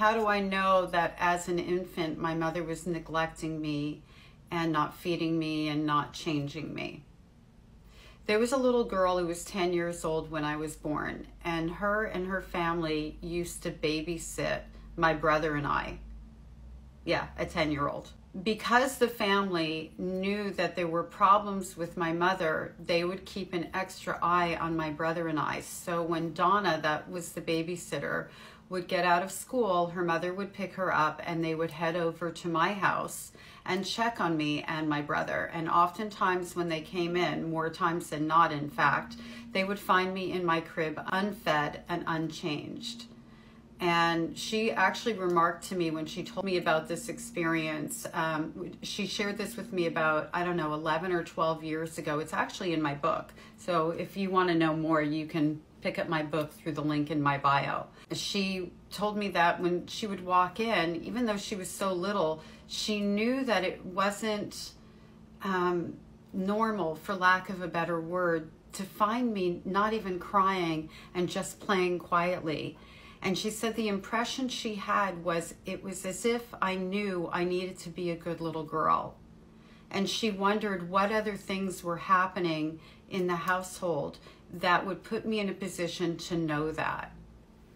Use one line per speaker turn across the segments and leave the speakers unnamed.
how do I know that as an infant my mother was neglecting me and not feeding me and not changing me? There was a little girl who was 10 years old when I was born, and her family used to babysit my brother and I. Yeah, a 10-year-old. Because the family knew that there were problems with my mother, they would keep an extra eye on my brother and I. So when Donna, that was the babysitter, would get out of school, her mother would pick her up and they would head over to my house and check on me and my brother. And oftentimes when they came in, more times than not in fact, they would find me in my crib unfed and unchanged. And she actually remarked to me when she told me about this experience, she shared this with me about, I don't know, 11 or 12 years ago. It's actually in my book. So if you want to know more, you can pick up my book through the link in my bio. She told me that when she would walk in, even though she was so little, she knew that it wasn't normal, for lack of a better word, to find me not even crying and just playing quietly. And she said the impression she had was it was as if I knew I needed to be a good little girl. And she wondered what other things were happening in the household that would put me in a position to know that.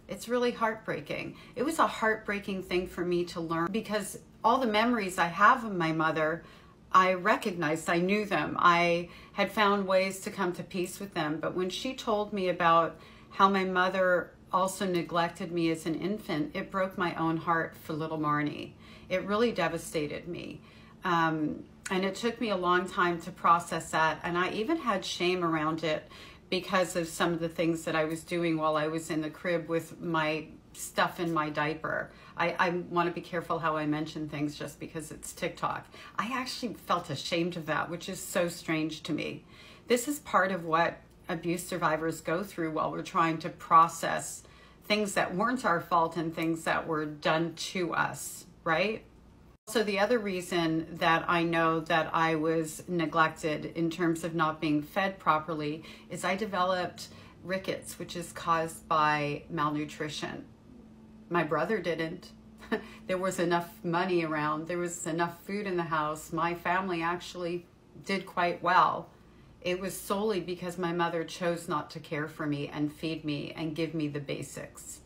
It's really heartbreaking. It was a heartbreaking thing for me to learn, because all the memories I have of my mother, I recognized, I knew them. I had found ways to come to peace with them. But when she told me about how my mother also neglected me as an infant, it broke my own heart for little Marnie. It really devastated me. And it took me a long time to process that. And I even had shame around it because of some of the things that I was doing while I was in the crib with my stuff in my diaper. I want to be careful how I mention things just because it's TikTok. I actually felt ashamed of that, which is so strange to me. This is part of what abuse survivors go through while we're trying to process things that weren't our fault and things that were done to us, right? So the other reason that I know that I was neglected in terms of not being fed properly is I developed rickets, which is caused by malnutrition. My brother didn't. There was enough money around. There was enough food in the house. My family actually did quite well. It was solely because my mother chose not to care for me and feed me and give me the basics.